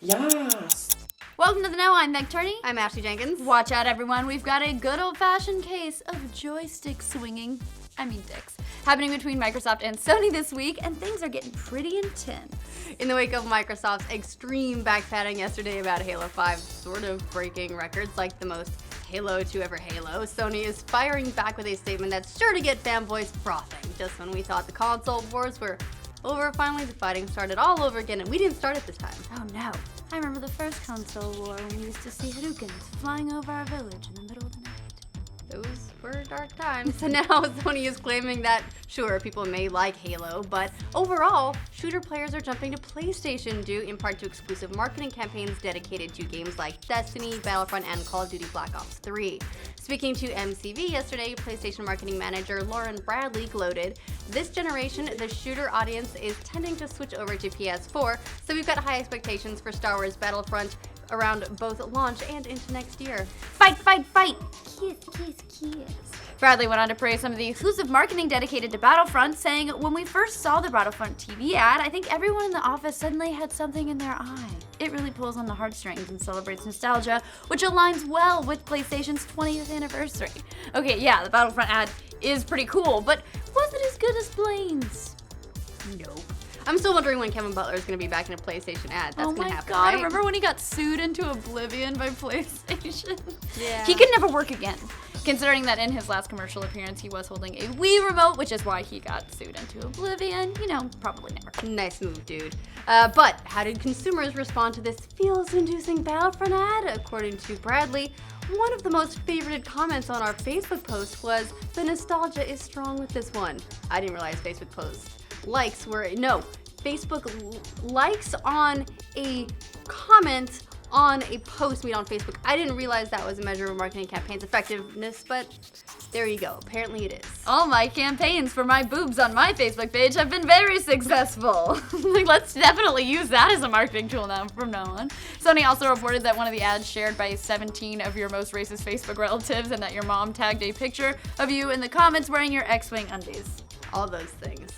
Yes. Welcome to the Know. I'm Turney. I'm Jenkins. Watch out, everyone. We've got a good old-fashioned case of joystick swinging. Dicks. Happening between Microsoft and Sony this week, and things are getting pretty intense. In the wake of Microsoft's extreme backpatting yesterday about Halo 5 sort of breaking records like the most Halo to ever Halo, Sony is firing back with a statement that's sure to get fanboys frothing. Just when we thought the console wars were over, finally the fighting started all over again, and we didn't start it this time. Oh no. I remember the first console war when we used to see Hadoukens flying over our village in the middle of the night. Those were dark times. So now Sony is claiming that, sure, people may like Halo, but overall, shooter players are jumping to PlayStation due in part to exclusive marketing campaigns dedicated to games like Destiny, Battlefront, and Call of Duty Black Ops 3. Speaking to MCV yesterday, PlayStation marketing manager Lauren Bradley gloated, "This generation, the shooter audience is tending to switch over to PS4, so we've got high expectations for Star Wars Battlefront around both launch and into next year." Fight, fight, fight! Kiss, kiss, kiss. Bradley went on to praise some of the exclusive marketing dedicated to Battlefront, saying, "When we first saw the Battlefront TV ad, I think everyone in the office suddenly had something in their eye. It really pulls on the heartstrings and celebrates nostalgia, which aligns well with PlayStation's 20th anniversary." Okay, yeah, the Battlefront ad is pretty cool, but was it as good as Blaine's? Nope. I'm still wondering when Kevin Butler is going to be back in a PlayStation ad. That's going to happen, Oh my god, right? remember when he got sued into oblivion by PlayStation? Yeah. He could never work again, considering that in his last commercial appearance he was holding a Wii remote, which is why he got sued into oblivion. Probably never. Nice move, dude. But how did consumers respond to this feels-inducing Battlefront ad? According to Bradley, one of the most favorited comments on our Facebook post was, "The nostalgia is strong with this one." I didn't realize Facebook posts likes were, no, Facebook likes on a comment on a post made on Facebook. I didn't realize that was a measure of a marketing campaign's effectiveness, but there you go. Apparently it is. All my campaigns for my boobs on my Facebook page have been very successful. Let's definitely use that as a marketing tool now from now on. Sony also reported that one of the ads shared by 17 of your most racist Facebook relatives and that your mom tagged a picture of you in the comments wearing your X-Wing undies. All those things.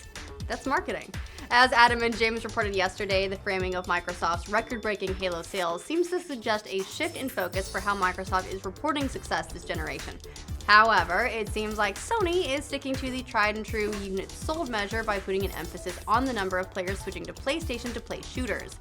That's marketing. As Adam and James reported yesterday, the framing of Microsoft's record-breaking Halo sales seems to suggest a shift in focus for how Microsoft is reporting success this generation. However, it seems like Sony is sticking to the tried-and-true units sold measure by putting an emphasis on the number of players switching to PlayStation to play shooters.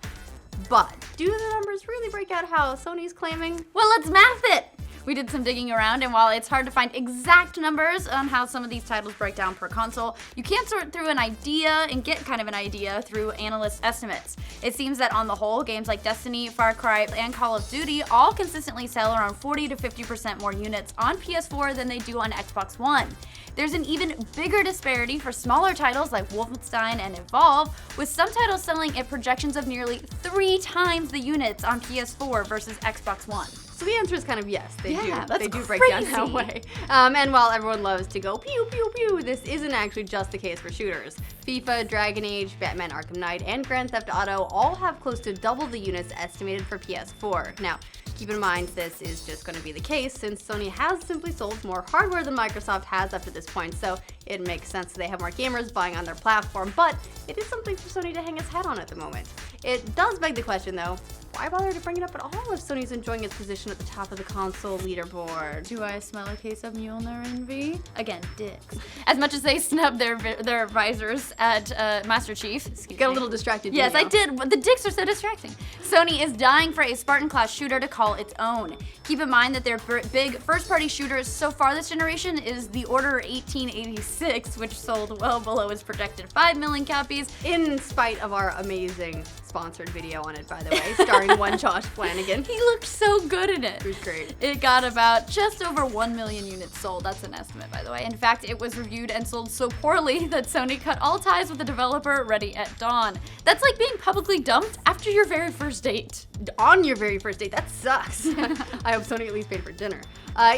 But do the numbers really break out how Sony's claiming? Well, let's math it! We did some digging around, and while it's hard to find exact numbers on how some of these titles break down per console, you can sort through an idea and get kind of an idea through analyst estimates. It seems that on the whole, games like Destiny, Far Cry, and Call of Duty all consistently sell around 40 to 50% more units on PS4 than they do on Xbox One. There's an even bigger disparity for smaller titles like Wolfenstein and Evolve, with some titles selling at projections of nearly 3 times the units on PS4 versus Xbox One. So the answer is kind of yes, they do break crazy. down that way. And while everyone loves to go pew pew pew, this isn't actually just the case for shooters. FIFA, Dragon Age, Batman Arkham Knight, and Grand Theft Auto all have close to double the units estimated for PS4. Now, keep in mind this is just going to be the case since Sony has simply sold more hardware than Microsoft has up to this point, so it makes sense they have more gamers buying on their platform, but it is something for Sony to hang its hat on at the moment. It does beg the question though, why bother to bring it up at all if Sony's enjoying its position at the top of the console leaderboard? Do I smell a case of Mjolnir envy? Again, dicks. As much as they snubbed their visors at Master Chief. Got a little distracted. Yes, I did. The dicks are so distracting. Sony is dying for a Spartan-class shooter to call its own. Keep in mind that their big first-party shooters so far this generation is the Order 1886, which sold well below its projected 5 million copies. In spite of our amazing sponsored video on it, by the way, starring one Josh Flanagan. He looked so good in it. It was great. It got about just over 1 million units sold. That's an estimate, by the way. In fact, it was reviewed and sold so poorly that Sony cut all ties with the developer Ready at Dawn. That's like being publicly dumped after your very first date. On your very first date, that sucks. I hope Sony at least paid for dinner.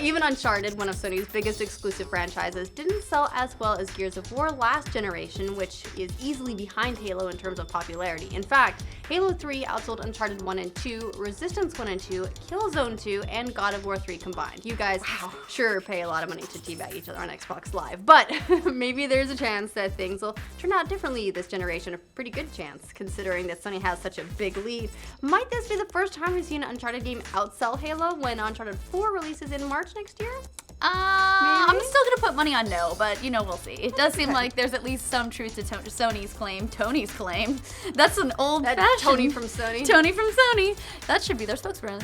Even Uncharted, one of Sony's biggest exclusive franchises, didn't sell as well as Gears of War last generation, which is easily behind Halo in terms of popularity. In fact, Halo 3 outsold Uncharted 1 and 2, Resistance 1 and 2, Killzone 2, and God of War 3 combined. You guys sure pay a lot of money to teabag each other on Xbox Live, but maybe there's a chance that things will turn out differently this generation. A pretty good chance, considering that Sony has such a big lead. Might this this be the first time we've seen an Uncharted game outsell Halo when Uncharted 4 releases in March next year? I'm still gonna put money on no, but we'll see. It does seem like there's at least some truth to Sony's claim. Tony's claim. That's an old-fashioned. Tony from Sony. Tony from Sony. That should be their spokesperson.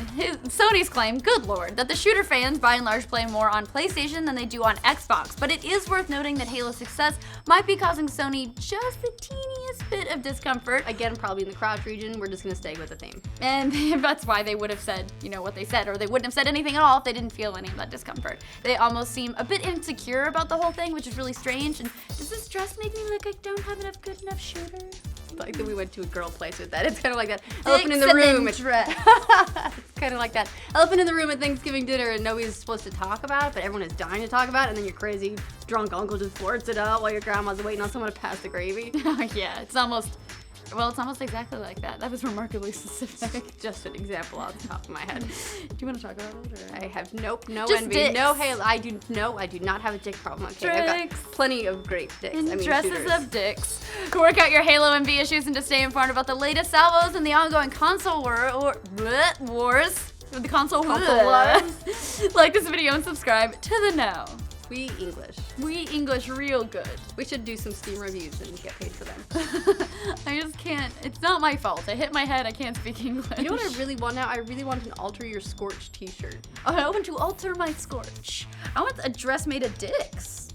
Sony's claim, good lord, that the shooter fans by and large play more on PlayStation than they do on Xbox. But it is worth noting that Halo's success might be causing Sony just the teeniest bit of discomfort. Again, probably in the crouch region. We're just gonna stay with the theme. And that's why they would have said, what they said, or they wouldn't have said anything at all if they didn't feel any of that discomfort. They almost seem a bit insecure about the whole thing, which is really strange. And does this dress make me look like I don't have enough good enough shooters? Like that we went to a girl place with that. It's kind of like that elephant in the room. It's kind of like that elephant in the room at Thanksgiving dinner and nobody's supposed to talk about it, but everyone is dying to talk about it, and then your crazy drunk uncle just blurts it out while your grandma's waiting on someone to pass the gravy. Yeah, it's almost exactly like that. That was remarkably specific. Just an example off the top of my head. Do you want to talk about it? Or? I have no Just envy. dicks. No Halo. I do not have a dick problem. Okay, I've got plenty of great dicks. And dresses shooters. of dicks. To work out your Halo MV issues and to stay informed about the latest salvos and the ongoing console wars. The console wars. Like this video and subscribe to the know. We English. We English real good. We should do some Steam reviews and get paid for them. I just can't. It's not my fault. I hit my head. I can't speak English. You know what I really want now? I really want an Alter Your Scorch t-shirt. I want to alter my scorch. I want a dress made of dicks.